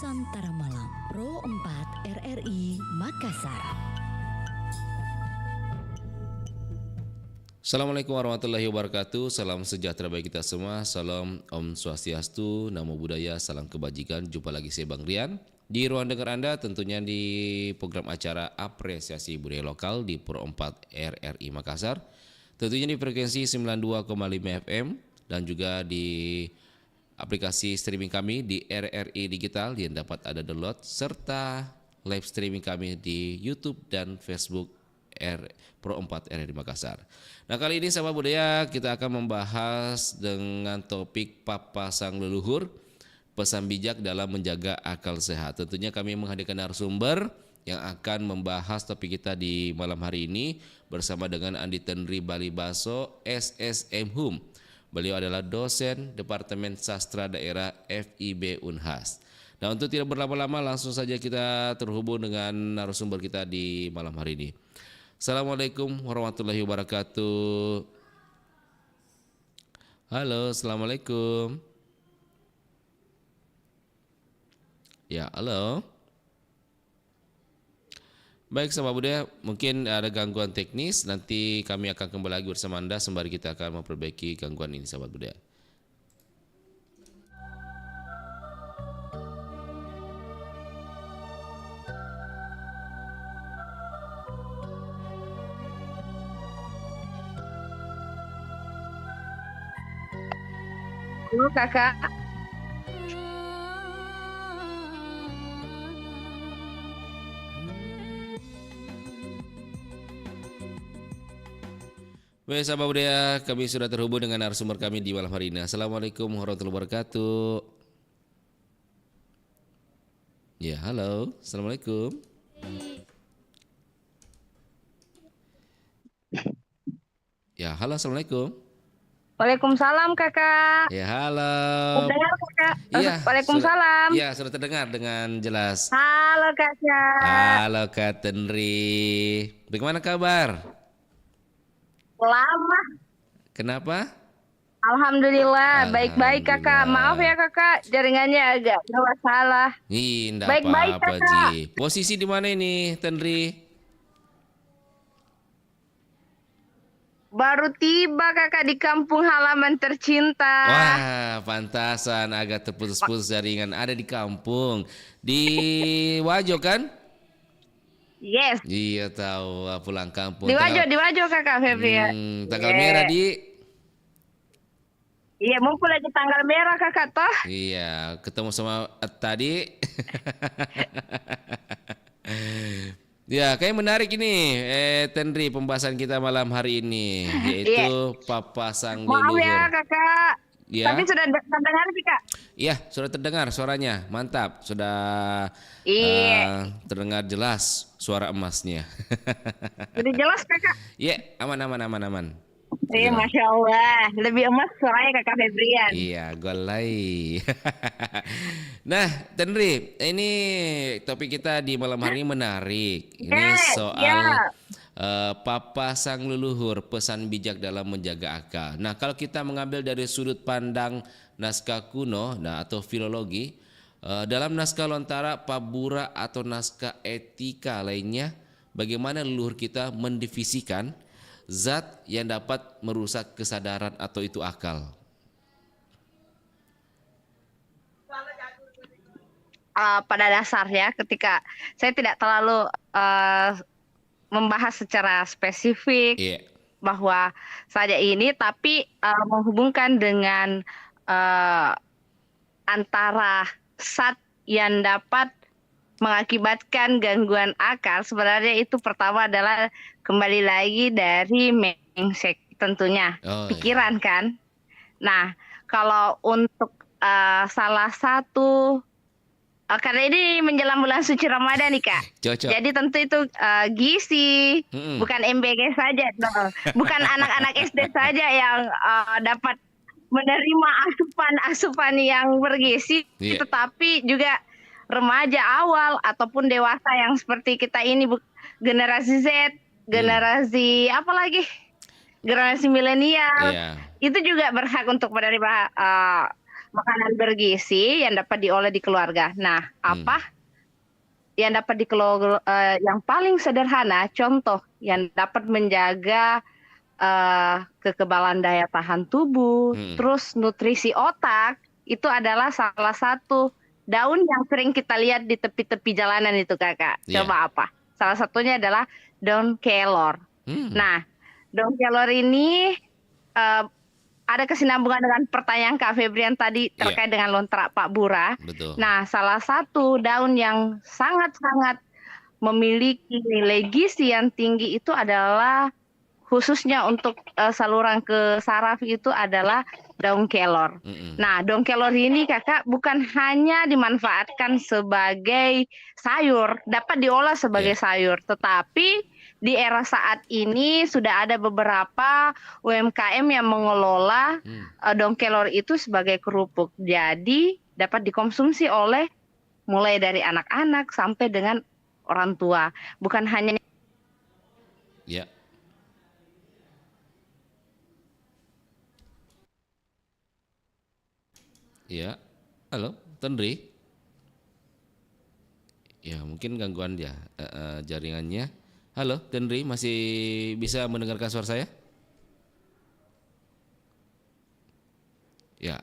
Nusantara Malam Pro 4 RRI Makassar. Assalamualaikum warahmatullahi wabarakatuh. Salam sejahtera bagi kita semua. Salam Om Swastiastu, Namo Buddhaya, salam kebajikan. Jumpa lagi saya Bang Rian di ruang dengar Anda, tentunya di program acara Apresiasi Budaya Lokal di Pro 4 RRI Makassar. Tentunya di frekuensi 92,5 FM dan juga di aplikasi streaming kami di RRI Digital yang dapat Anda download, serta live streaming kami di YouTube dan Facebook Pro 4 RRI Makassar. Nah, kali ini sahabat budaya kita akan membahas dengan topik Papa Sang Leluhur, pesan bijak dalam menjaga akal sehat. Tentunya kami menghadirkan narasumber yang akan membahas topik kita di malam hari ini bersama dengan Andi Tenri Balibaso, SSM Hum. Beliau adalah dosen Departemen Sastra Daerah FIB Unhas. Nah, untuk tidak berlama-lama langsung saja kita terhubung dengan narasumber kita di malam hari ini. Assalamualaikum warahmatullahi wabarakatuh. Halo, assalamualaikum. Ya, halo. Baik sahabat budaya, mungkin ada gangguan teknis, nanti kami akan kembali lagi bersama Anda sembari kita akan memperbaiki gangguan ini sahabat budaya. Halo kakak. Baik sahabat budaya, kami sudah terhubung dengan narasumber kami di malam hari ini. Assalamualaikum warahmatullahi wabarakatuh. Ya, halo, assalamualaikum. Ya, halo, assalamualaikum. Waalaikumsalam kakak. Ya, halo. Terdengar kakak? Iya, Waalaikumsalam. Iya, sudah terdengar dengan jelas. Halo kakak. Halo Kak Tenri. Bagaimana kabar? Lama. Kenapa? Alhamdulillah, baik-baik kakak. Alhamdulillah. Maaf ya kakak, jaringannya agak bermasalah. Enggak Baik-baik, apa-apa, Kakak. Ji. Posisi di mana ini, Tenri? Baru tiba kakak di kampung halaman tercinta. Wah, pantasan agak terputus-putus jaringan. Ada di kampung. Di Wajo kan? Yes. Iya tahu, pulang kampung. Di Wajo kakak Febri ya. Tanggal Yes. merah di. Iya, mumpul lagi tanggal merah kakak toh. Iya, ketemu sama tadi. Ya, kayak menarik ini, Tenri, pembahasan kita malam hari ini, yaitu Papa Sang Maaf Leluhur. ya kakak. Ya. Tapi sudah terdengar sih kak. Iya, sudah terdengar suaranya, mantap, sudah Iya. terdengar jelas suara emasnya. Sudah jelas kakak. Iya, aman. Iya, Masya Allah. Lebih emas suaranya kakak Febrian. Iya, golai. Nah, Tenri, ini topik kita di malam hari ini menarik. Ini soal Papa Sang Leluhur, pesan bijak dalam menjaga akal. Nah, kalau kita mengambil dari sudut pandang naskah kuno, atau filologi, dalam naskah lontara, pabura atau naskah etika lainnya, bagaimana leluhur kita mendivisikan zat yang dapat merusak kesadaran atau itu akal. Pada dasarnya ketika saya tidak terlalu membahas secara spesifik bahwa saja ini, tapi menghubungkan dengan antara zat yang dapat mengakibatkan gangguan akal. Sebenarnya itu pertama adalah kembali lagi dari mindset tentunya, pikiran kan. Nah, kalau untuk salah satu, karena ini menjelang bulan suci Ramadan nih kak. Cocok. Jadi tentu itu gizi, bukan MBG saja, bukan anak-anak SD saja yang dapat menerima asupan yang bergizi, tetapi juga remaja awal ataupun dewasa yang seperti kita ini, generasi Z, generasi apa lagi, generasi milenial, itu juga berhak untuk menerima makanan bergizi yang dapat diolah di keluarga. Nah, Hmm. apa yang dapat dikelola, yang paling sederhana, contoh yang dapat menjaga kekebalan daya tahan tubuh, Hmm. terus nutrisi otak, itu adalah salah satu daun yang sering kita lihat di tepi-tepi jalanan itu, Kakak. Ya. Coba apa? Salah satunya adalah daun kelor. Hmm. Nah, daun kelor ini eh, ada kesinambungan dengan pertanyaan Kak Febrian tadi Ya, terkait dengan lontrak Pak Bura. betul. Nah, salah satu daun yang sangat-sangat memiliki nilai gizi yang tinggi itu adalah khususnya untuk saluran ke saraf itu adalah daun kelor. Mm-mm. Nah, daun kelor ini Kakak bukan hanya dimanfaatkan sebagai sayur, dapat diolah Ya. sebagai sayur, tetapi di era saat ini sudah ada beberapa UMKM yang mengelola Hmm. daun kelor itu sebagai kerupuk. Jadi dapat dikonsumsi oleh mulai dari anak-anak sampai dengan orang tua. Bukan hanya Ya. Ya. Halo, Tendri. Ya, mungkin gangguan ya jaringannya. Halo, Tendri, masih bisa mendengarkan suara saya? Ya.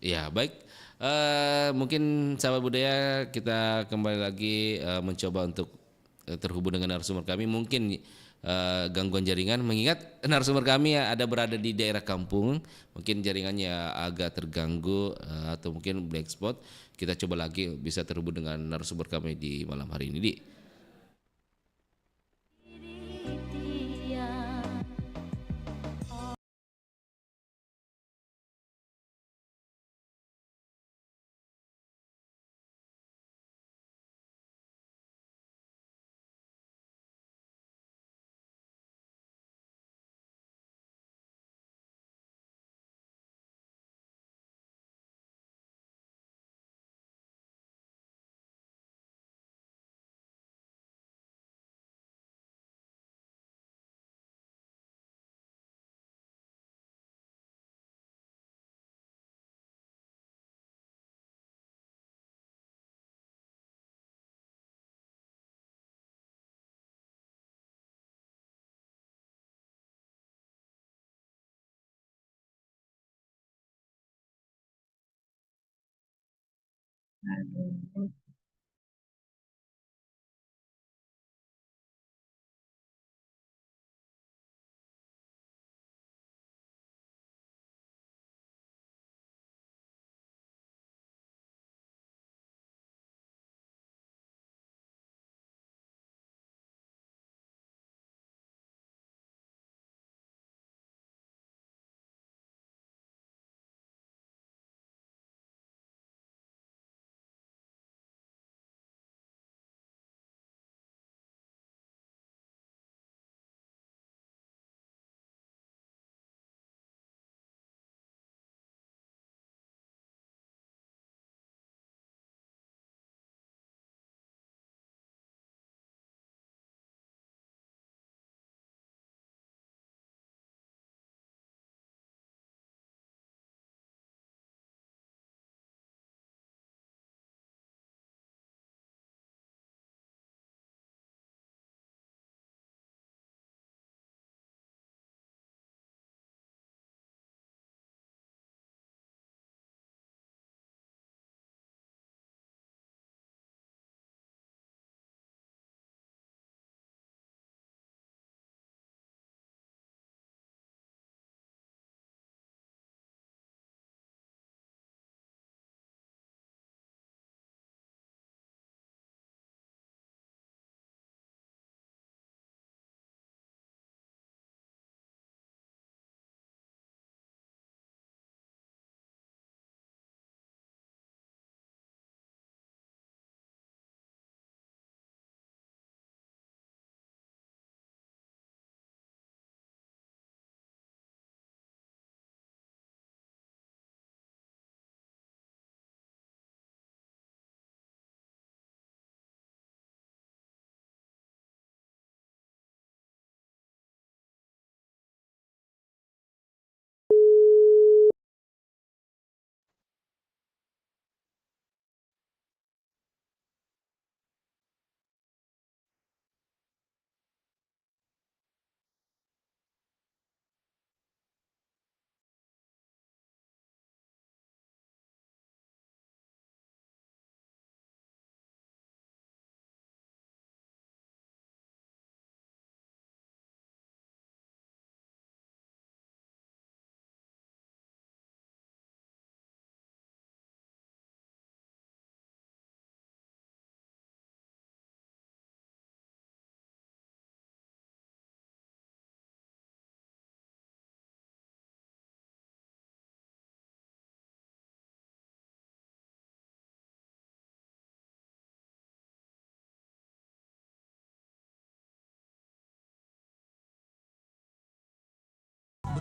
Ya, baik. Mungkin sahabat budaya kita kembali lagi mencoba untuk terhubung dengan narasumber kami. Mungkin gangguan jaringan, mengingat narasumber kami ada berada di daerah kampung, mungkin jaringannya agak terganggu atau mungkin black spot. Kita coba lagi bisa terhubung dengan narasumber kami di malam hari ini, Di.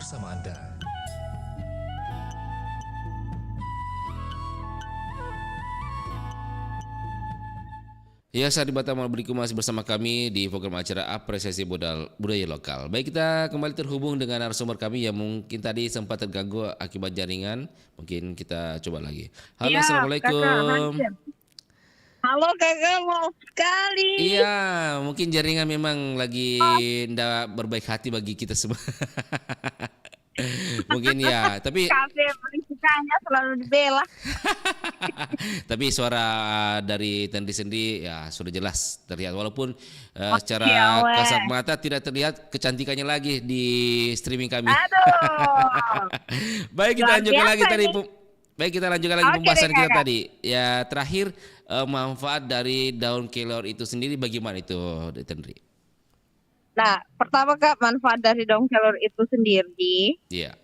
bersama Anda. Ya, saat Batam berikut masih bersama kami di program acara Apresiasi Budaya Lokal. Baik, kita kembali terhubung dengan narasumber kami yang mungkin tadi sempat terganggu akibat jaringan. Mungkin kita coba lagi. Halo, Ya, Assalamualaikum. Kakak, halo kakak, maaf sekali. Iya, mungkin jaringan memang lagi tidak berbaik hati bagi kita semua. Mungkin ya, tapi Kafe berisikanya selalu dibela. tapi suara dari Tendi sendiri ya sudah jelas terlihat, walaupun secara Oke, kasat mata tidak terlihat kecantikannya lagi di streaming kami. Aduh. Baik, kita Luar lanjutkan lagi biasa tadi. nih. Baik, kita lanjutkan lagi Oke pembahasan deh, kita Kakak. tadi. Ya, terakhir manfaat dari daun kelor itu sendiri bagaimana itu, Tendri? Nah, pertama Kak, manfaat dari daun kelor itu sendiri, Iya.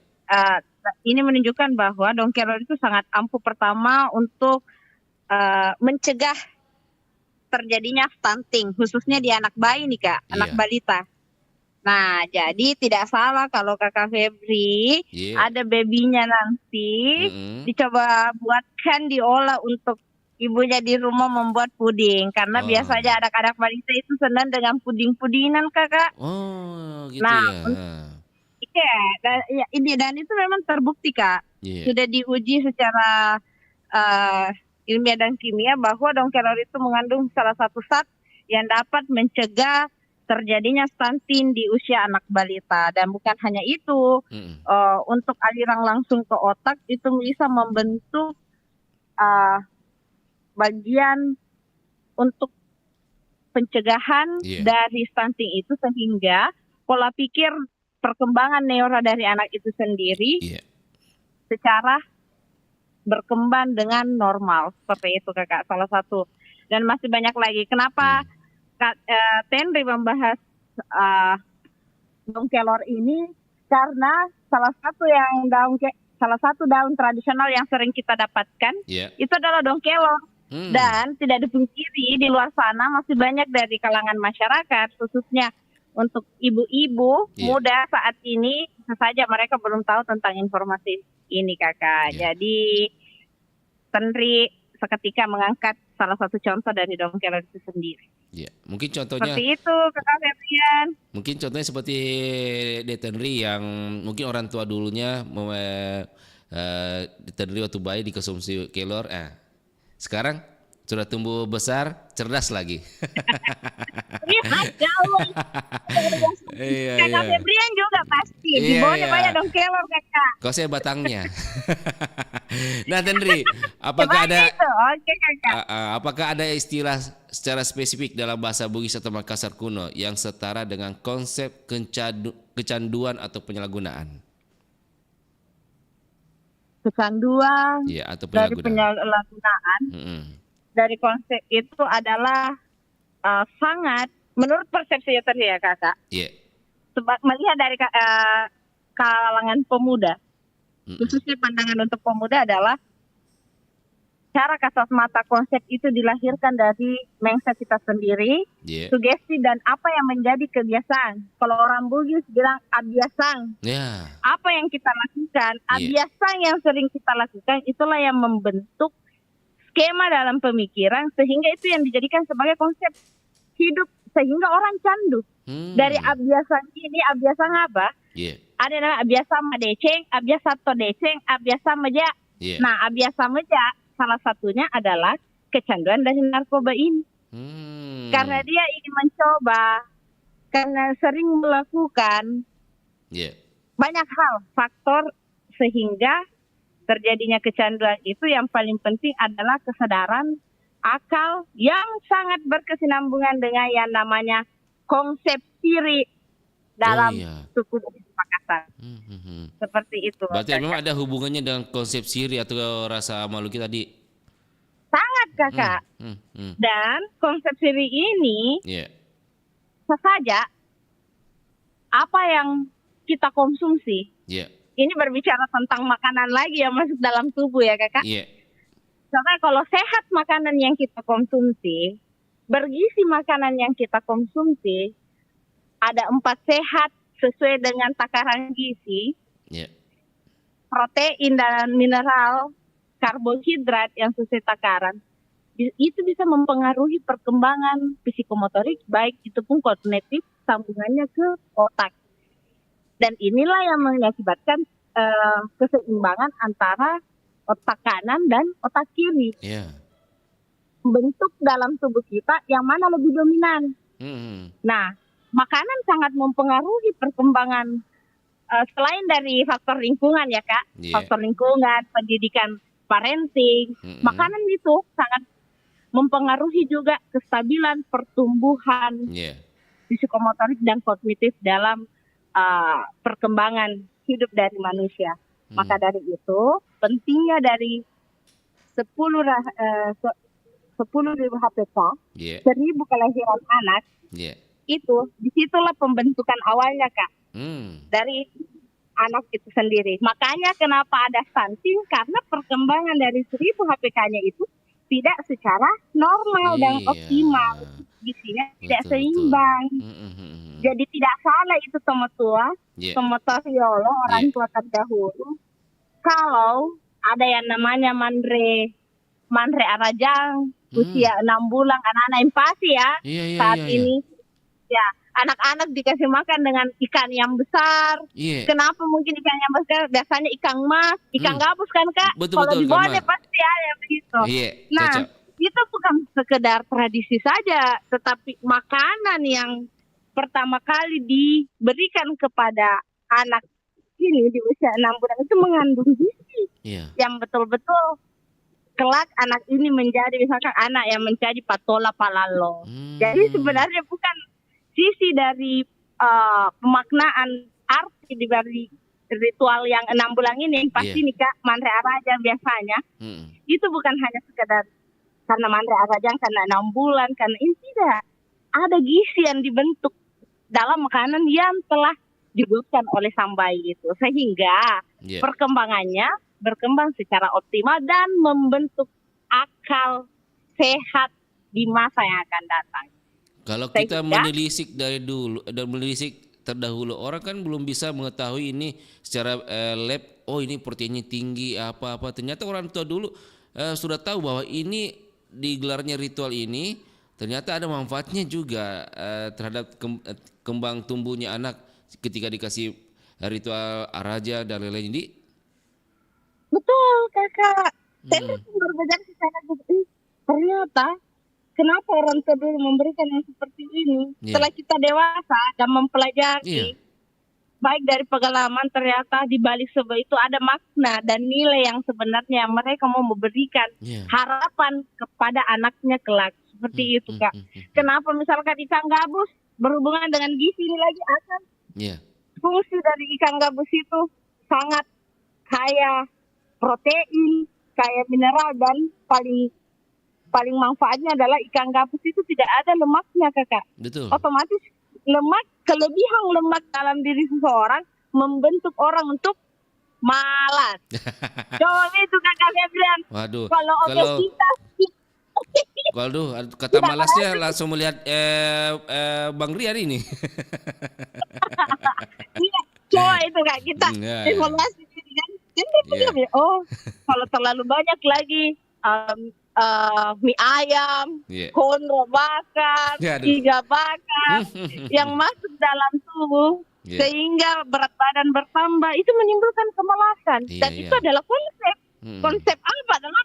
ini menunjukkan bahwa daun kelor itu sangat ampuh pertama untuk mencegah terjadinya stunting, khususnya di anak bayi nih Kak, anak Iya. balita. Nah, jadi tidak salah kalau Kakak Febri Iya. ada babynya nanti, Mm-mm. dicoba buatkan diolah untuk ibunya di rumah membuat puding. Karena Oh. biasanya anak-anak balita itu senang dengan puding-pudingan Kakak. Oh, gitu Nah, ya. Iya, dan itu memang terbukti Kak. Iya. Sudah diuji secara ilmiah dan kimia bahwa daun kelor itu mengandung salah satu zat yang dapat mencegah terjadinya stunting di usia anak balita. Dan bukan hanya itu, Mm-mm. untuk aliran langsung ke otak itu bisa membentuk bagian untuk pencegahan Iya. dari stunting itu, sehingga pola pikir perkembangan neuro dari anak itu sendiri Iya. secara berkembang dengan normal, seperti itu Kakak, salah satu. Dan masih banyak lagi. Kenapa Kak Tenri membahas daun kelor ini? Karena salah satu daun tradisional yang sering kita dapatkan Iya. itu adalah daun kelor. Dan tidak dipungkiri di luar sana masih banyak dari kalangan masyarakat, khususnya untuk ibu-ibu Iya. muda saat ini, bisa saja mereka belum tahu tentang informasi ini Kakak. Iya. Jadi Tenri seketika mengangkat salah satu contoh dari daun kelor itu sendiri. Iya. Mungkin contohnya Seperti itu Kakak Febrian. Mungkin contohnya seperti Detenri yang mungkin orang tua dulunya Detenri waktu bayi dikonsumsi kelor, sekarang sudah tumbuh besar, cerdas lagi. Iya, jauh. Iya, Kakak iya. Febrian juga pasti. Di Iya, bawahnya iya. banyak daun kelor Kakak. Kau saya batangnya. Nah, Tendri, apakah ada Itu, oke Kakak. apakah ada istilah secara spesifik dalam bahasa Bugis atau Makassar kuno yang setara dengan konsep kecanduan atau penyalahgunaan? Kecanduan Iya, atau dari penyalahgunaan. penyalahgunaan Mm-mm. dari konsep itu adalah sangat, menurut persepsi tadi ya Kakak, Iya. melihat dari kalangan pemuda, Mm-mm. khususnya pandangan untuk pemuda adalah cara kasat mata konsep itu dilahirkan dari mindset kita sendiri, Iya. sugesti dan apa yang menjadi kebiasaan. Kalau orang Bugis bilang abiasang, Ya. apa yang kita lakukan, Iya. abiasang yang sering kita lakukan, itulah yang membentuk skema dalam pemikiran, sehingga itu yang dijadikan sebagai konsep hidup, sehingga orang candu. Dari abiasang ini, abiasang apa? Iya. Ada namanya abiasa madeceng, abiasa todeceng, abiasa meja. Iya. Nah, abiasa meja salah satunya adalah kecanduan dari narkoba ini. Karena dia ingin mencoba, karena sering melakukan Iya. banyak hal, faktor sehingga terjadinya kecanduan itu. Yang paling penting adalah kesadaran akal yang sangat berkesinambungan dengan yang namanya konsep siri dalam iya. suku Bugis Makassar. Seperti itu. Berarti Kakak. memang ada hubungannya dengan konsep siri atau rasa malu kita tadi. Sangat Kakak. Dan konsep siri ini Iya. bisa saja apa yang kita konsumsi. Iya. Ini berbicara tentang makanan lagi yang masuk dalam tubuh ya Kakak. Iya. Karena kalau sehat makanan yang kita konsumsi, bergizi makanan yang kita konsumsi, ada 4 sehat sesuai dengan takaran gizi. Yeah. Protein dan mineral, karbohidrat yang sesuai takaran, itu bisa mempengaruhi perkembangan psikomotorik, baik itu pun kognitif, sambungannya ke otak. Dan inilah yang mengakibatkan keseimbangan antara otak kanan dan otak kiri. Yeah. Bentuk dalam tubuh kita yang mana lebih dominan. Nah, makanan sangat mempengaruhi perkembangan selain dari faktor lingkungan ya Kak, faktor lingkungan, pendidikan, parenting, makanan itu sangat mempengaruhi juga kestabilan pertumbuhan psikomotorik dan kognitif dalam perkembangan hidup dari manusia. Maka dari itu pentingnya dari 10.000 HPK, 1.000 kelahiran anak, itu disitulah pembentukan awalnya Kak, dari anak itu sendiri. Makanya kenapa ada stunting, karena perkembangan dari 1.000 HPK-nya itu tidak secara normal dan optimal, gizinya tidak seimbang. Jadi tidak salah itu tomotoriolo orang tua terdahulu. Kalau ada yang namanya Mandre Arajang, usia 6 bulan, anak-anak invasi ya, saat ini. Ya, anak-anak dikasih makan dengan ikan yang besar. Kenapa mungkin ikan yang besar? Biasanya ikan mas, ikan gabus kan Kak? Kalau di bawahnya pasti ada begitu. Nah, itu bukan sekedar tradisi saja, tetapi makanan yang pertama kali diberikan kepada anak ini di usia 6 bulan itu mengandung gizi yang betul-betul kelak anak ini menjadi misalkan anak yang menjadi patola palalo. Jadi sebenarnya bukan sisi dari pemaknaan arti dari ritual yang 6 bulan ini pasti nih Kak, Mandre Arajang biasanya itu bukan hanya sekedar karena Mandre Arajang karena 6 bulan, karena ini tidak ada gizi yang dibentuk dalam makanan yang telah dibutuhkan oleh sang bayi itu, sehingga perkembangannya berkembang secara optimal dan membentuk akal sehat di masa yang akan datang. Kalau kita menelisik dari dulu dan menelisik terdahulu, orang kan belum bisa mengetahui ini secara lab. Oh ini proteinnya tinggi apa-apa. Ternyata orang tua dulu sudah tahu bahwa ini digelarnya ritual ini ternyata ada manfaatnya juga terhadap kembang tumbuhnya anak ketika dikasih ritual araja dan lain-lain. Jadi betul Kakak. Saya berbeda secara ternyata kenapa orang tua dulu memberikan yang seperti ini? Setelah kita dewasa dan mempelajari, baik dari pengalaman, ternyata di balik sebuah itu ada makna dan nilai yang sebenarnya mereka mau memberikan harapan kepada anaknya kelak. Seperti itu Kak. Kenapa misalkan ikan gabus berhubungan dengan gizi ini lagi akan fungsi dari ikan gabus itu sangat kaya protein, kaya mineral, dan paling manfaatnya adalah ikan gabus itu tidak ada lemaknya Kakak. Betul. Otomatis kelebihan lemak dalam diri seseorang membentuk orang untuk malas. Coba itu Kakak Febrian. Waduh. Kalau obesitas waduh, kata malasnya langsung melihat Bang Rian ini. Coba itu Kak, kita evaluasi diri kan. Oh, kalau terlalu banyak lagi mie ayam, konro bakar, iga bakar yang masuk dalam tubuh sehingga berat badan bertambah, itu menimbulkan kemalasan. Dan itu adalah konsep apa? Adalah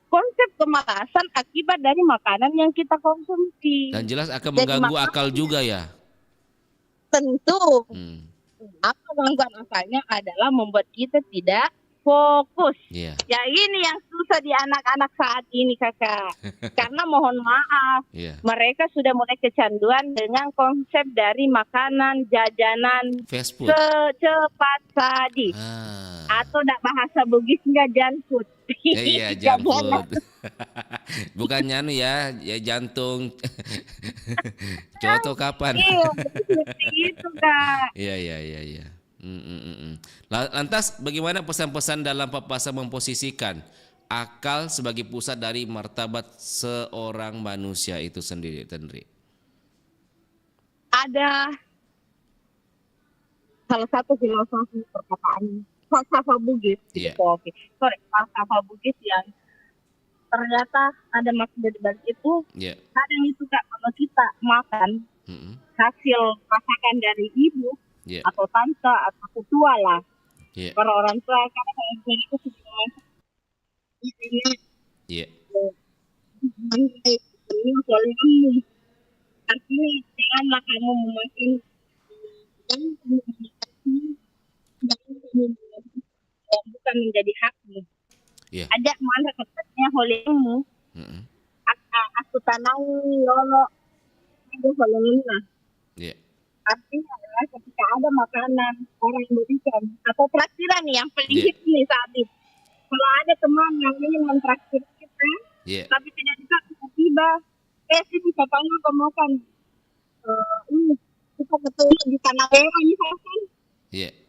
konsep kemalasan akibat dari makanan yang kita konsumsi. Dan jelas akan mengganggu akal juga ya. Tentu. Apa gangguan akalnya adalah membuat kita tidak fokus. Ya ini yang susah di anak-anak saat ini Kakak. Karena mohon maaf, mereka sudah mulai kecanduan dengan konsep dari makanan, jajanan, cepat saji. Atau bahasa Bugisnya junk food. Iya, junk food. Bukan nyanu ya jantung. Coto kapan? Iya, seperti itu Kak. Iya. Lantas bagaimana pesan-pesan dalam papasan memposisikan akal sebagai pusat dari martabat seorang manusia itu sendiri, Tendri? Ada salah satu filosofi perkataan falsafah Bugis. Iya. Oke. Sorry, falsafah Bugis yang ternyata ada maksud di balik itu. Iya. Kadang itu Kak, kalau kita makan hasil masakan dari ibu atau tante atau ketua lah, para orang tua, karena kalau itu sudah masak isinya ini soalnya artinya janganlah kamu memakan dan bukan menjadi hakmu. Ajak mana katanya holemu aku tanangi lolo itu holemuna. Artinya adalah ketika ada makanan orang berikan atau traktiran yang paling hit nih saat ini. Kalau ada teman yang ingin mentraktir kita, tapi tidak bisa tiba-tiba, sini papanya pemakan ini kita betul di tanah merah misalkan,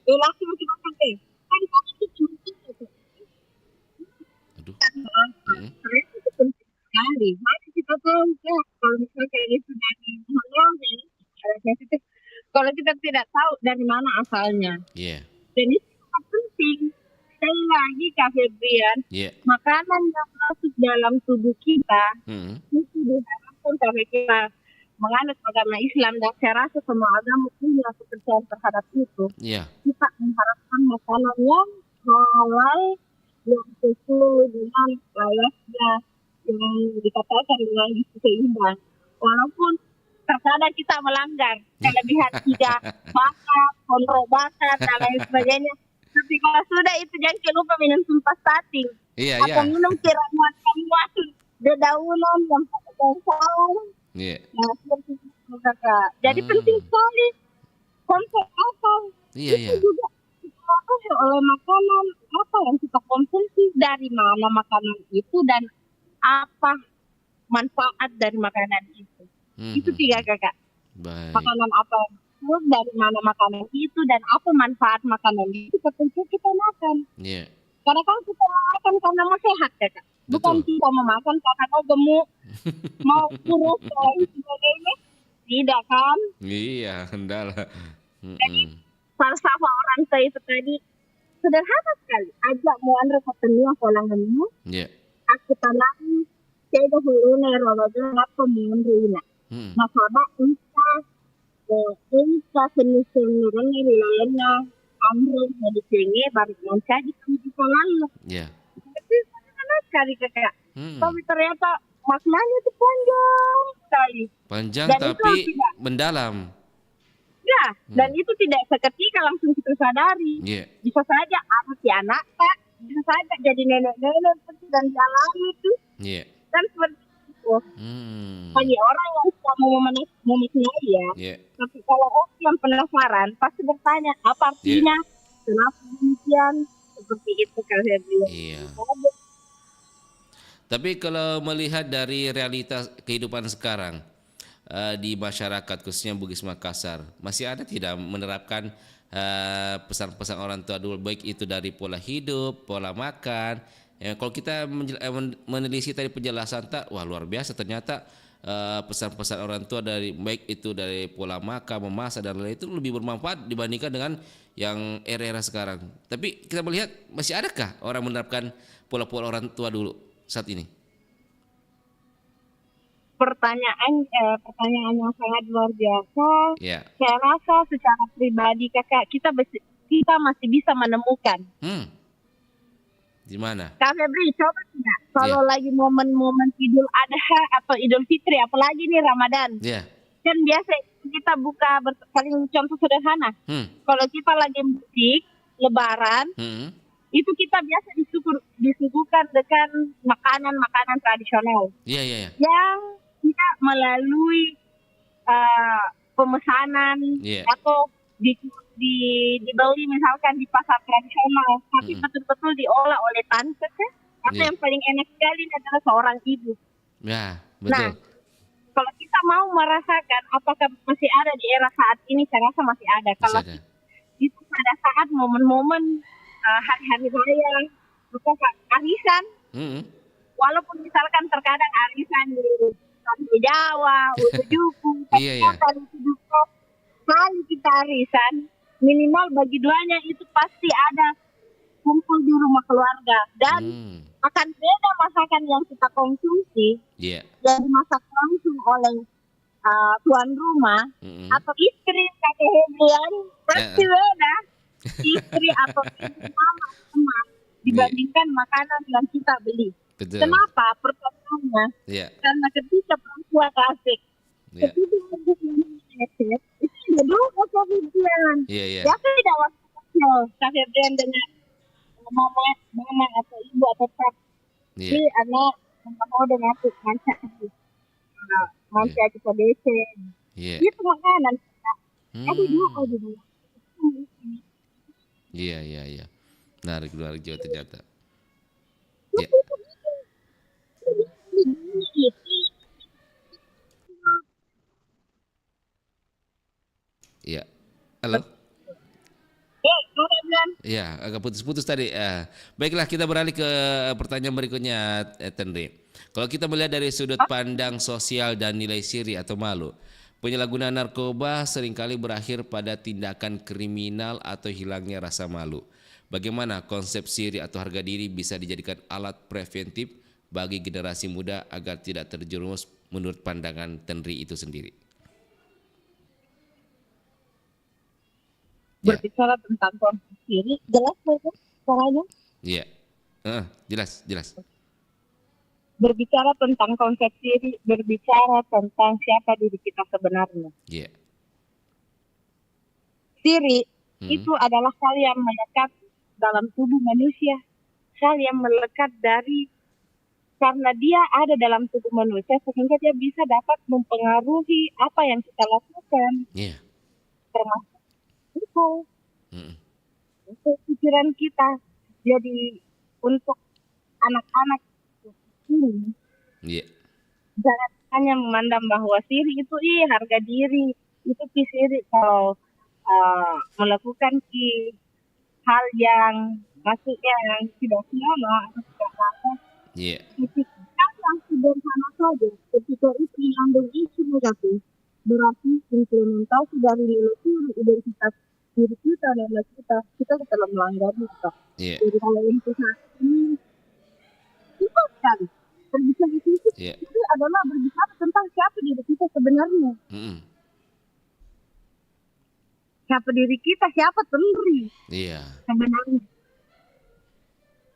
langsung kita pakai. Kan kalau itu penting. Saya itu penting sekali. Mari kita tahu kalau misalnya ini sudah dihalalkan, kalau kita tidak tahu dari mana asalnya. Dan itu sangat penting. Sekali lagi Kak Febrian, makanan yang masuk dalam tubuh kita itu diharapkan karena kita menganut agama Islam, dan saya rasa semua agama punya kepercayaan terhadap itu. Kita mengharapkan makanan yang halal, yang sesuai dengan layaknya, yang dikatakan dengan gizi seimbang. Walaupun terkadang kita melanggar, kelebihan tidak makan, kontrol bakar, dan lain sebagainya. Tapi kalau sudah itu jangan lupa minum sumpah stating. Atau minum kiramuan-kiramuan dedaunan yang salah. Nah, seperti itu Kakak. Jadi penting sekali konsep akal. Itu juga dipengaruhi oleh makanan apa yang kita konsumsi, dari mana makanan itu dan apa manfaat dari makanan itu. Itu 3 Kakak. Makanan apa dari mana makanan itu dan apa manfaat makanan itu ketika kita makan. Karena kalau kita makan karena mau sehat Kakak. Bukan kita memakan karena mau gemuk, mau kurus dan sebagainya. Tidak kan? Iya, hendak lah. Jadi falsafah orang tua itu tadi sederhana sekali. Ajak mau andre ketemu kolanganmu. Aku tanami saya dahulu neroga apa mau rina. Nasabah Inka seni-seni dengan lainnya ambil jadi seni baru mencari kehidupan lalu. Tapi karena sekali Kakak. Tapi ternyata maknanya itu panjang sekali. Panjang dan tapi mendalam. Dan itu tidak seketika langsung kita sadari. Bisa saja anak si anak Kak, bisa saja jadi nenek-nenek dan jalan itu. Dan seperti itu. Bagi orang yang suka memaknai ya. Tapi kalau orang yang penasaran pasti bertanya apa artinya, kenapa demikian, seperti itu Kak Febri. Tapi kalau melihat dari realitas kehidupan sekarang di masyarakat khususnya Bugis Makassar, masih ada tidak menerapkan pesan-pesan orang tua dulu, baik itu dari pola hidup, pola makan. Kalau kita menelisik tadi penjelasan wah luar biasa ternyata pesan-pesan orang tua dari baik itu dari pola makan, memasak dan lain itu lebih bermanfaat dibandingkan dengan yang era-era sekarang. Tapi kita melihat masih adakah orang menerapkan pola-pola orang tua dulu saat ini? Pertanyaan yang sangat luar biasa. Saya rasa secara pribadi Kakak kita masih bisa menemukan. Di mana? Kak Febri, coba tidak kalau lagi momen-momen Idul Adha atau Idul Fitri, apalagi nih Ramadan. Kan biasa kita buka paling contoh sederhana. Kalau kita lagi mudik Lebaran, itu kita biasa disuguhkan dengan makanan-makanan tradisional. Yang kita melalui pemesanan atau dibeli misalkan di pasar tradisional, tapi betul-betul diolah oleh tante kan? Atau yang paling enak sekali adalah seorang ibu. Betul. Nah, kalau kita mau merasakan apakah masih ada di era saat ini, saya rasa masih ada. Kalau itu pada saat momen-momen hari-hari raya, arisan, walaupun misalkan terkadang arisan di Jawa, Utujuku, kali kita arisan, minimal bagi duanya itu pasti ada kumpul di rumah keluarga dan akan beda masakan yang kita konsumsi yang dimasak langsung oleh tuan rumah atau istri kakek Hebrian pasti beda istri atau mama teman dibandingkan makanan yang kita beli. Betul. Kenapa? Pertanyaannya karena ketika perempuan asik ketika itu dulu kakek Hebrian ya tidak waktu kecil kakek Hebrian dengan mama atau ibu atau pak si anak mau dengan aku manca kita DC itu makanan aku juga dulu menarik juga ternyata halo. Ya, agak putus-putus tadi. Baiklah, kita beralih ke pertanyaan berikutnya, Tenri. Kalau kita melihat dari sudut pandang sosial dan nilai siri atau malu, penyalahgunaan narkoba seringkali berakhir pada tindakan kriminal atau hilangnya rasa malu. Bagaimana konsep siri atau harga diri bisa dijadikan alat preventif bagi generasi muda agar tidak terjerumus menurut pandangan Tenri itu sendiri? Berbicara tentang konsep diri, jelas itu caranya? Iya, jelas. Berbicara tentang konsep diri, berbicara tentang siapa diri kita sebenarnya. Iya. Diri itu adalah hal yang melekat dalam tubuh manusia, hal yang melekat karena dia ada dalam tubuh manusia sehingga dia bisa dapat mempengaruhi apa yang kita lakukan. Iya. Termasuk untuk pikiran kita. Jadi untuk anak-anak ini jangan hanya memandang bahwa siri itu harga diri itu siri kalau melakukan hal yang maksudnya yang tidak sama atau tidak layak. Yang sederhana saja ketika itu mengandung isu negatif berarti implementasi dari nilai siri identitas diri kita dan kita telah melanggar kita. Jadi kalau untuk saat ini itu sekali berbicara itu adalah berbicara tentang siapa diri kita sebenarnya. Siapa diri kita, siapa Tenri sebenarnya.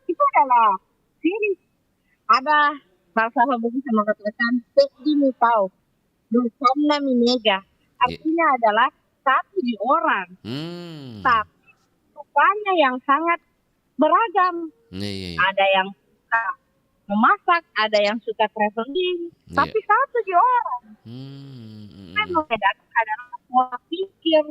Itu adalah siri. Ada bahasa begitu mengatakan ini tahu bukan minega. Artinya adalah satu di orang, tapi rupanya yang sangat beragam. Ada yang suka memasak, ada yang suka traveling, tapi satu di orang. Membedakan adalah pola pikir,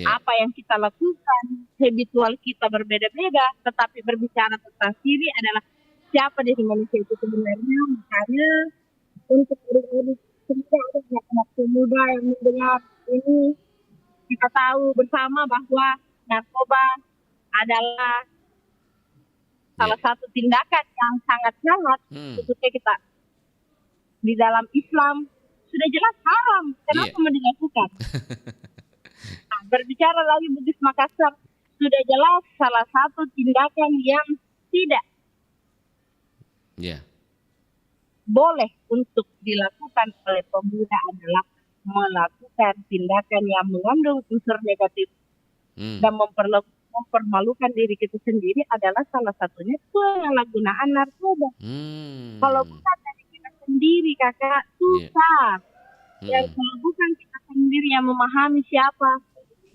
apa yang kita lakukan, habitual kita berbeda-beda, tetapi berbicara tentang diri adalah siapa diri manusia itu sebenarnya. Makanya untuk adik-adik semua anak muda yang mendengar ini, kita tahu bersama bahwa narkoba adalah salah satu tindakan yang sangat-sangat khususnya kita di dalam Islam sudah jelas haram. Kenapa mau dilakukan? Nah, berbicara lagi Bugis Makassar sudah jelas salah satu tindakan yang tidak boleh untuk dilakukan oleh pemuda adalah melakukan tindakan yang mengandung unsur negatif dan mempermalukan diri kita sendiri adalah salah satunya penyalahgunaan narkoba. Kalau bukan dari kita sendiri kakak susah. Dan kalau bukan kita sendiri yang memahami siapa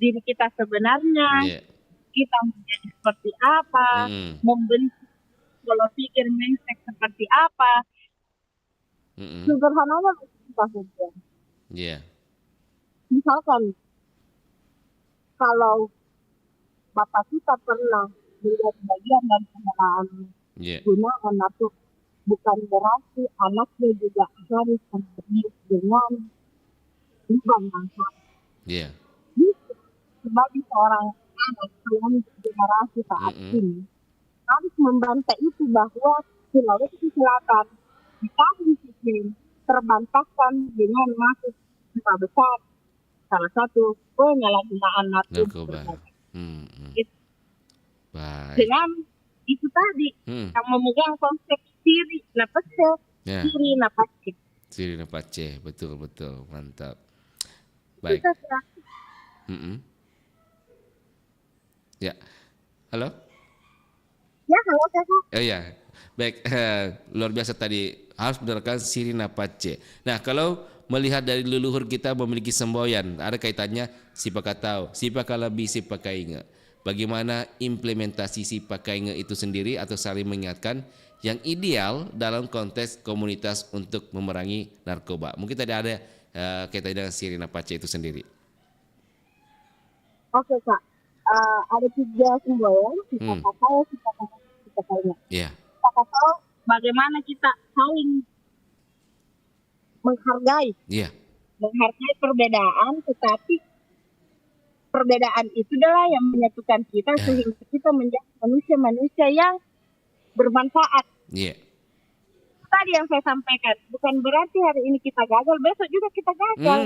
diri kita sebenarnya, kita menjadi seperti apa, membentuk pola pikir mindset seperti apa. Sederhananya saja. Misalkan kalau bapak kita pernah menjadi bagian dari kendaraan gunakan atau bukan berarti anaknya juga harus terlibat dengan lubang bangsa. Sebagai seorang anak yang generasi saat ini harus membantai itu bahwa Sulawesi Selatan di tahun ini terbantahkan dengan masuk kota besar salah satu penyalahgunaan narkoba. Baik. Dengan itu tadi yang memegang konsep siri napace, Ya. siri napace. Siri napace, betul, mantap. Itu Baik. Kak. Ya, halo? Ya, halo Kakak. Oh ya, baik. Luar biasa tadi, harus benarkan siri napace. Nah, kalau melihat dari leluhur kita memiliki semboyan, ada kaitannya sipakatau, sipakalabi, sipakainge. Bagaimana implementasi sipakainge itu sendiri atau saling mengingatkan yang ideal dalam konteks komunitas untuk memerangi narkoba. Mungkin tadi ada kaitannya dengan siri napace itu sendiri. Oke Kak, ada 3 semboyan, sipakatau, sipakainge. Iya. Sipakatau, bagaimana kita saling menghargai. Iya. Menghargai perbedaan, tetapi perbedaan itu adalah yang menyatukan kita sehingga kita menjadi manusia-manusia yang bermanfaat. Iya. Tadi yang saya sampaikan, bukan berarti hari ini kita gagal, besok juga kita gagal.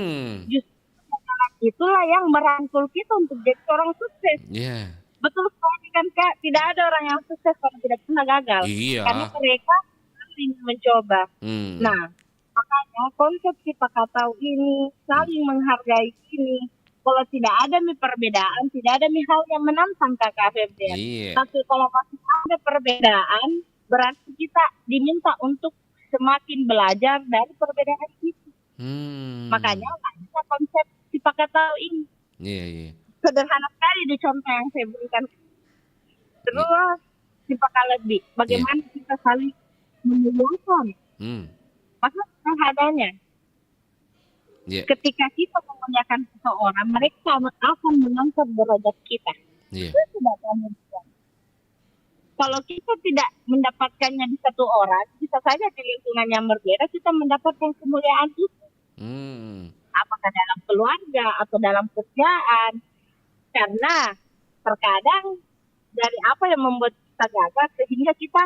Justru itulah yang merangkul kita untuk jadi orang sukses. Iya. Betul sekali kan Kak, tidak ada orang yang sukses kalau tidak pernah gagal. Iya. Karena mereka ingin mencoba. Nah, makanya konsep sipakatau ini, saling menghargai ini, kalau tidak ada perbedaan, tidak ada hal yang menantang Kakak Febrian. Iya. Tapi kalau masih ada perbedaan, berarti kita diminta untuk semakin belajar dari perbedaan itu. Makanya ada konsep sipakatau ini. Iya. Sederhana sekali di contoh yang saya berikan. Terus sipakalabi, bagaimana kita saling memuliakan. Maksudnya sederhananya. Ketika kita memuliakan seseorang, mereka akan mengangkat derajat kita. Itu tidak kemudian. Kalau kita tidak mendapatkannya di satu orang, bisa saja di lingkungan yang berbeda kita mendapatkan kemuliaan itu. Apakah dalam keluarga atau dalam kerjaan. Karena terkadang dari apa yang membuat kita gagal sehingga kita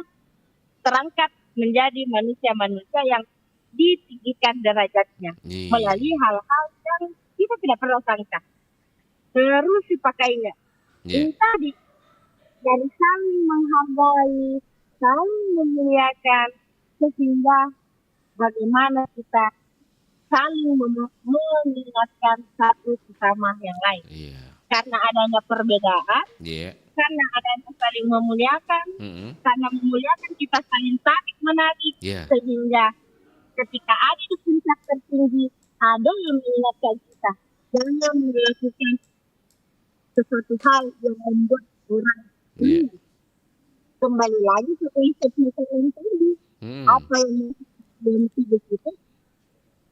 terangkat menjadi manusia-manusia yang ditinggikan derajatnya melalui hal-hal yang kita tidak pernah sangka. Terus dipakainya. Ini tadi dari saling menghargai, saling memuliakan, sehingga bagaimana kita saling mengingatkan satu sama yang lain. Karena adanya perbedaan, karena adanya saling memuliakan, karena memuliakan kita saling tarik menarik, sehingga ketika ada di puncak tertinggi, ada yang mengingatkan kita jangan melakukan sesuatu hal yang membuat orang ini. Kembali lagi ke konsep yang tadi, apa yang dalam hidup kita,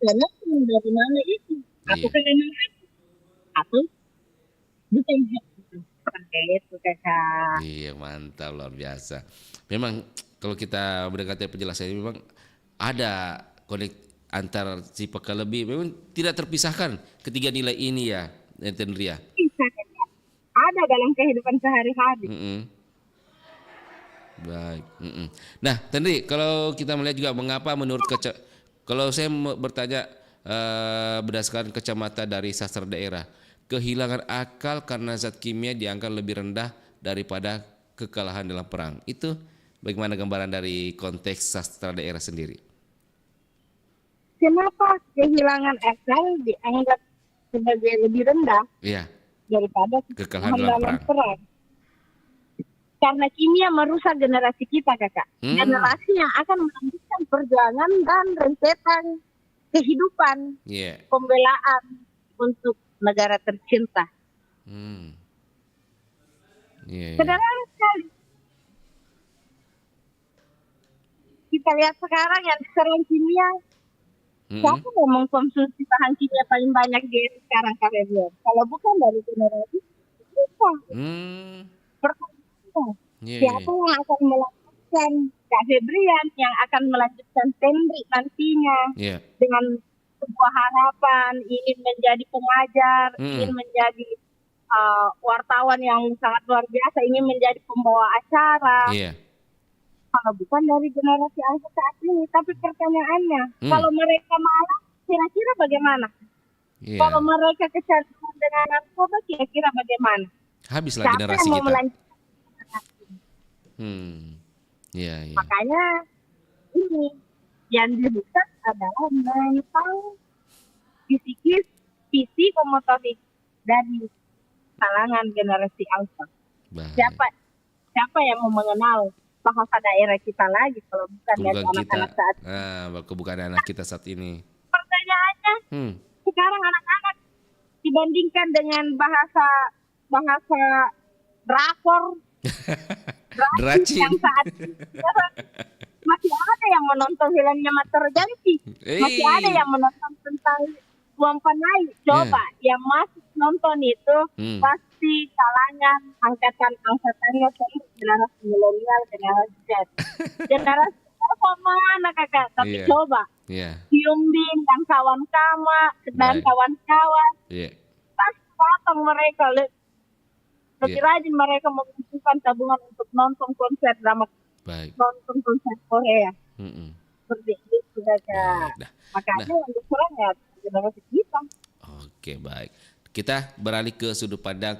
karena dari mana itu? Apakah memang itu? Atau bukan itu? Seperti itu Kakak. Iya, mantap, luar biasa. Memang kalau kita mendekati penjelasan ini memang ada konek antar sipakalabi, memang tidak terpisahkan ketiga nilai ini ya, Tendria. Ada dalam kehidupan sehari-hari. Baik. Nah, Tendri, kalau kita melihat juga mengapa menurut kalau saya bertanya berdasarkan kacamata dari sastra daerah, kehilangan akal karena zat kimia dianggap lebih rendah daripada kekalahan dalam perang. Itu bagaimana gambaran dari konteks sastra daerah sendiri? Kenapa kehilangan akal dianggap sebagai lebih rendah daripada kekalahan dalam perang? Karena kimia merusak generasi kita, Kakak. Generasi yang akan melanjutkan perjuangan dan rentetan kehidupan, pembelaan untuk negara tercinta. Sederhana sekali. Kita lihat sekarang yang diserang kimia, siapa yang mengkonsumsi bahan kimia paling banyak di sekarang, Kak Febrian? Kalau bukan dari generasi kita. Siapa yang akan melanjutkan Kak Febrian, yang akan melanjutkan Tendri nantinya dengan sebuah harapan ingin menjadi pengajar, ingin menjadi wartawan yang sangat luar biasa, ingin menjadi pembawa acara. Kalau bukan dari generasi akhir saat ini, tapi pertanyaannya, kalau mereka malah, kira-kira bagaimana? Kalau mereka kecanduan dengan narkoba, kira-kira bagaimana? Habislah generasi kita. Iya, iya. Makanya ini yang dirusak adalah mental fisikis, motorik dari kalangan generasi alfa. Baik. Siapa yang mau mengenal bahasa daerah kita lagi kalau bukan dari Bukan kita. anak-anak saat ini? Bukan anak kita saat ini. Pertanyaannya, sekarang anak-anak dibandingkan dengan bahasa drakor, Dracin. yang saat ini masih ada yang menonton filmnya Mater Janji, masih ada yang menonton tentang Uang Panai. Coba yang masih nonton itu pasti kalangan angkatannya generasi milenial, generasi Z. Generasi apa mana kakak? Tapi coba Hyundai dan kawan-kawan pasti datang mereka lebih rajin mereka mengumpulkan tabungan untuk nonton konser drama, nonton konser Korea. Seperti itu kakak. Makanya yang diserang ya generasi kita. Oke, baik. Kita beralih ke sudut pandang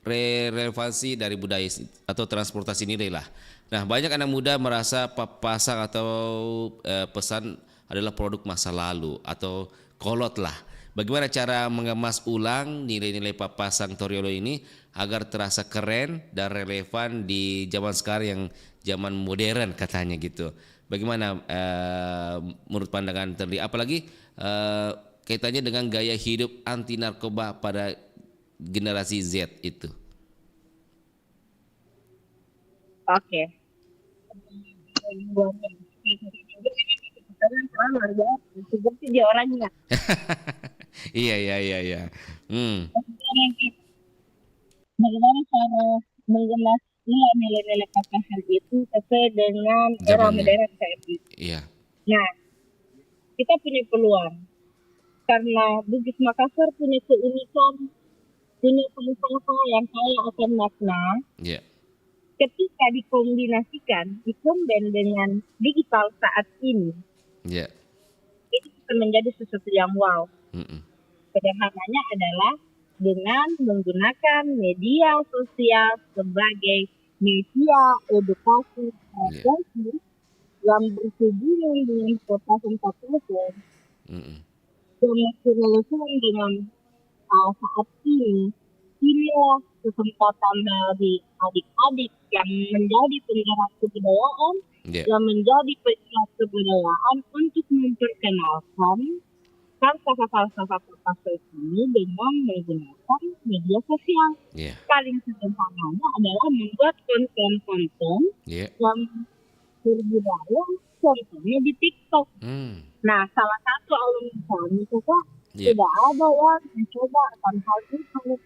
relevansi dari budaya atau transportasi nilai lah. Nah, banyak anak muda merasa papasan atau pesan adalah produk masa lalu atau kolot lah. Bagaimana cara mengemas ulang nilai-nilai papasan Toriolo ini agar terasa keren dan relevan di zaman sekarang yang zaman modern katanya gitu. Bagaimana menurut pandangan Terli? Apalagi kaitannya dengan gaya hidup anti narkoba pada generasi Z itu. Oke. Seperti dia orangnya. Iya. Bagaimana cara mengemas nilai-nilai papasan itu sesuai dengan era modern saat ini? Iya. Nah, kita punya peluang karena Bugis Makassar punya keunikan, punya filsafat yang kaya akan makna. Iya. Ketika dikombinasikan dengan digital saat ini, itu bisa menjadi sesuatu yang wow. Sederhananya adalah dengan menggunakan media sosial sebagai media edukasi yang berhubungan dengan papasan yang masih relevan dengan saat ini. Inilah kesempatan dari adik-adik yang menjadi penggerak kebudayaan, yang menjadi penggerak kebudayaan untuk memperkenalkan falsafah-falsafah papasan ini dengan menggunakan media sosial. Paling sederhananya adalah membuat konten-konten yang berbudaya, contohnya di TikTok. Nah, salah satu alumni kami juga tidak ada yang mencoba akan hal itu.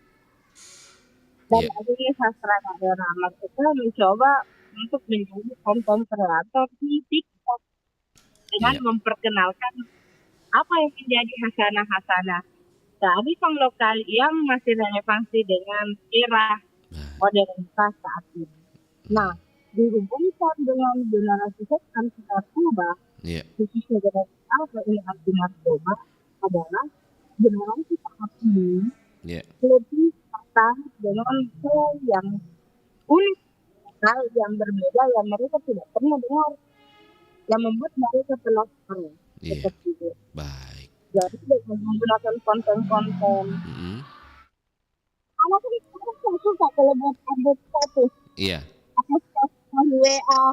Dan akhirnya sastra daerah kita mencoba untuk menjadi konten kreator di TikTok dengan memperkenalkan apa yang menjadi hasanah-hasanah dari pang lokal yang masih relevansi dengan era modernitas saat ini. Nah, dihubungkan dengan generasi anti narkoba, khususnya generasi alfa ini anti narkoba adalah generasi saat ini lebih tertarik dengan hal yang unik, hal yang berbeda yang mereka tidak pernah dengar, yang membuat mereka penasaran. Seperti itu. Baik. Jadi dengan menggunakan konten-konten. Anak itu suka kalau buat update status. Iya. Status WA.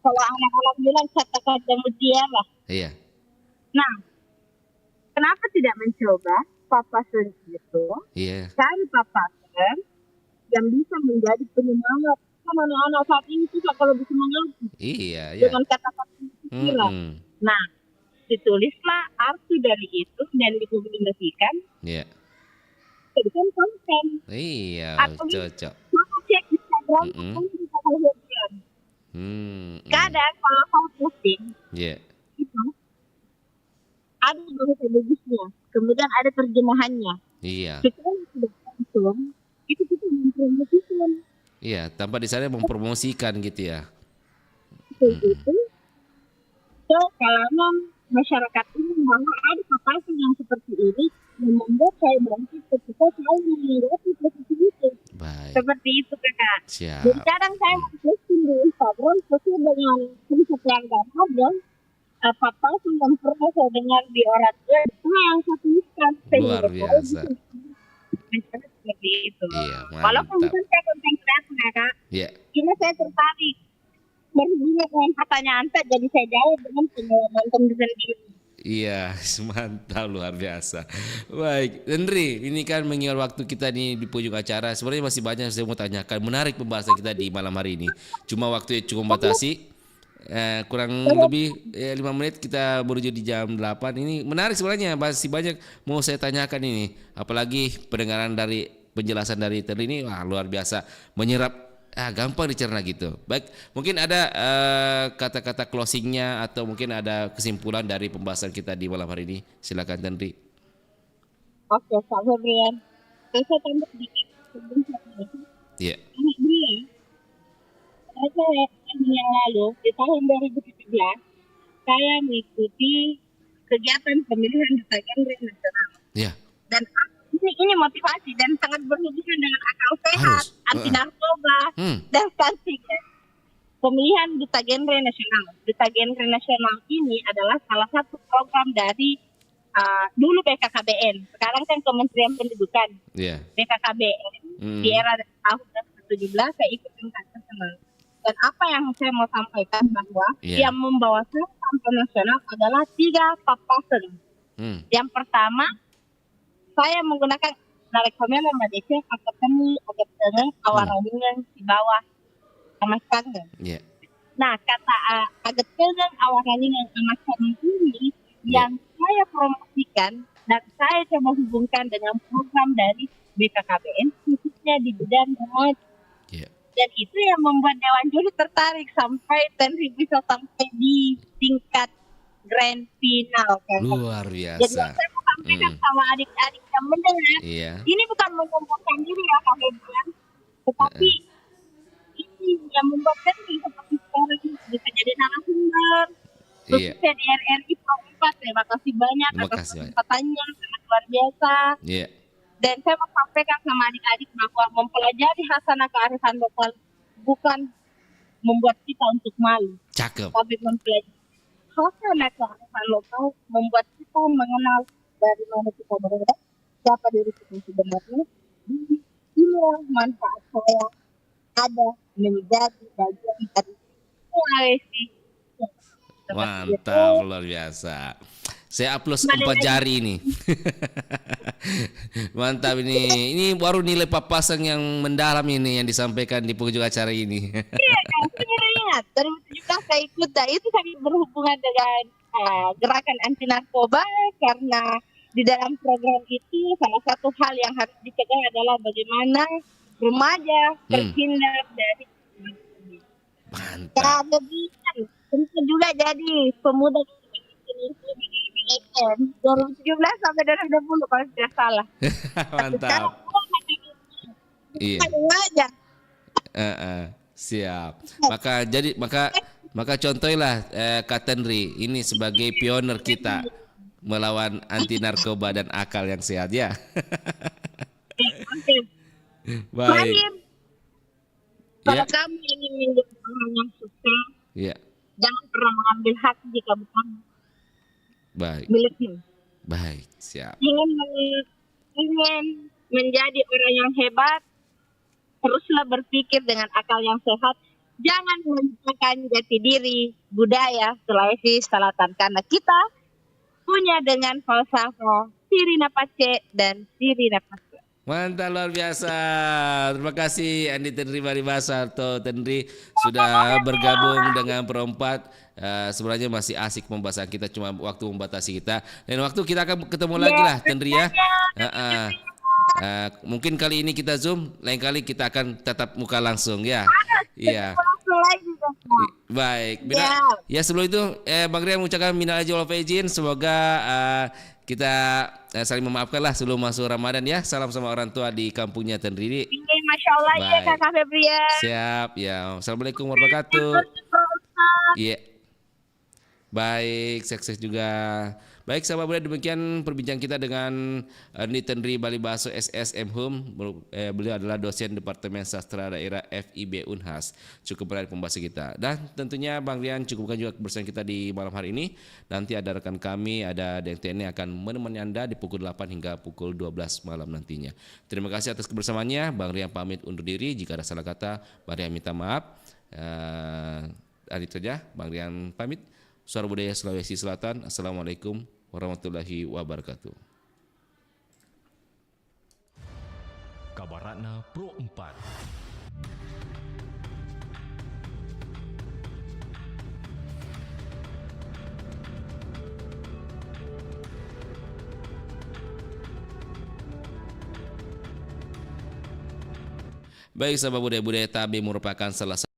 Kalau anak-anak bilang kata-kata mutiara. Iya. Nah, kenapa tidak mencoba papasan itu? Cari papasan yang bisa menjadi penyemangat. Kan anak-anak saat ini suka kalau bisa mengerti. Iya. Dengan kata-kata mutiara. Nah, ditulislah arti dari itu dan dikomunikasikan. Jadikan konten. Iya, cocok. Maka cek Instagram, bisa lihat. Kadang kalau kamu posting, itu ada bahasa bagusnya, kemudian ada terjemahannya. Setelah sudah langsung, itu kita mempromosikan. Iya, tanpa di sana mempromosikan gitu ya. Itu ke kalangan masyarakat ini bahwa ada papasan yang seperti ini yang membuat saya bangkit ketika saya menghadapi posisi itu. Baik. Seperti itu kakak. Siap. Jadi kadang saya posting di Instagram sesuai dengan prinsip yang ada. Apa-apa yang pernah saya dengar di orang tua itu yang saya tuliskan. Luar biasa. Seperti itu. Iya, Walaupun mantap. bukan saya konten kreator ya kak. Iya. Cuma saya tertarik berhubungan dengan pertanyaan saya, jadi saya jawab dengan pengalaman sendiri. Iya, mantap, luar biasa. Baik, Henry, ini kan mengingat waktu kita nih di pojok acara. Sebenarnya masih banyak yang saya mau tanyakan. Menarik pembahasan kita di malam hari ini. Cuma waktu cukup batasi. Kurang lebih 5 menit kita menuju di jam 8. Ini menarik sebenarnya, masih banyak mau saya tanyakan ini. Apalagi pendengaran dari penjelasan dari Henry ini, wah luar biasa, menyerap. Gampang dicerna gitu. Baik, mungkin ada kata-kata closingnya atau mungkin ada kesimpulan dari pembahasan kita di malam hari ini. Silakan Henry. Oke, Kak Febrian. Saya tambah sedikit sebelum saya Iya. yang lalu di tahun 2017 saya mengikuti kegiatan pemilihan duta genre nasional. Iya. Dan ini motivasi dan sangat berhubungan dengan akal sehat, anti narkoba, dan stunting. Pemilihan duta genre nasional. Duta genre nasional ini adalah salah satu program dari dulu BKKBN. Sekarang kan Kementerian Pendidikan. Iya. BKKBN di era tahun 2017 saya ikut tingkat nasional. Dan apa yang saya mau sampaikan bahwa yang membawa saya sampai nasional adalah 3 papasan. Yang pertama, saya menggunakan rekomendasi Malaysia agak temu, agak tengah, awarangan di bawah sama sekali. Yeah. Nah, kata agak tengah, awarangan sama sekali ini yang saya promosikan dan saya coba hubungkan dengan program dari BKKBN khususnya di bidang remaja. Dan itu yang membuat Dewan Juri tertarik sampai Henry bisa sampai di tingkat grand final. Luar biasa. Jadi saya mau sampaikan sama adik-adik yang mendengar, ini bukan mengumpulkan diri ya Kak Febrian, tetapi ini yang membuat Henry seperti sekarang bisa jadi narasumber, khususnya di RRI Pro 4. Terima kasih banyak atas kesempatannya, sangat luar biasa. Dan saya mau sampaikan sama adik-adik bahwa mempelajari hasanah kearifan lokal bukan membuat kita untuk malu. Cakep. Tapi mempelajari hasanah kearifan lokal membuat kita mengenal dari mana kita berada, siapa diri kita sebenarnya. Inilah manfaat saya ada menjadi bagian dari Sulawesi. Mantap, luar biasa. Saya upload 4 jari ini. Mantap ini. Ini baru nilai papasan yang mendalam ini yang disampaikan di penghujung acara ini. Iya kan, saya ingat 2017 saya ikut dan itu sangat berhubungan dengan gerakan anti narkoba karena di dalam program itu salah satu hal yang harus dicegah adalah bagaimana remaja terhindar dari mantap. Tentu juga jadi pemuda 2017 sampai 2020 kalau tidak salah. Mantap. Iya. Siap. Maka contohlah Kak Henry ini sebagai pioner kita melawan anti narkoba dan akal yang sehat ya. Baik. Kalau kamu ingin menjadi orang yang sukses, jangan pernah mengambil hak jika bukan miliknya. Baik, siap. Ingin menjadi orang yang hebat, teruslah berpikir dengan akal yang sehat. Jangan melupakan jati diri budaya Sulawesi Selatan karena kita punya dengan falsafah Sirina Pace dan Sirina Pace. Mantap, luar biasa. Terima kasih Andi Henry Maribasa atau Henry sudah bergabung dengan Perempat. Sebenarnya masih asik pembahasan kita, cuma waktu membatasi kita. Dan waktu kita akan ketemu lagi lah Henry ya. Mungkin kali ini kita Zoom, lain kali kita akan tatap muka langsung ya. Iya. Baik. Ya sebelum itu Bang Rian mengucapkan minal aidin wal faizin. Semoga kita saling memaafkan lah sebelum masuk Ramadan ya. Salam sama orang tua di kampungnya Henry. Masya Allah ya Kak Febrian. Siap ya. Assalamualaikum warahmatullahi wabarakatuh. Iya. Baik, sukses juga. Baik sahabat budaya, demikian perbincangan kita dengan Nitenri Bali Baso SSM Hum. Beliau adalah dosen Departemen Sastra Daerah FIB Unhas. Cukup menarik pembahasan kita. Dan tentunya Bang Rian cukupkan juga kebersamaan kita di malam hari ini. Nanti ada rekan kami, ada DNTN yang akan menemani Anda di pukul 8 hingga pukul 12 malam nantinya. Terima kasih atas kebersamaannya. Bang Rian pamit undur diri. Jika ada salah kata, Bang Rian minta maaf. Itu saja, Bang Rian pamit. Suara Budaya Sulawesi Selatan. Assalamualaikum warahmatullahi wabarakatuh. Kabaratna Pro 4. Baik sahabat budaya tabe merupakan salah satu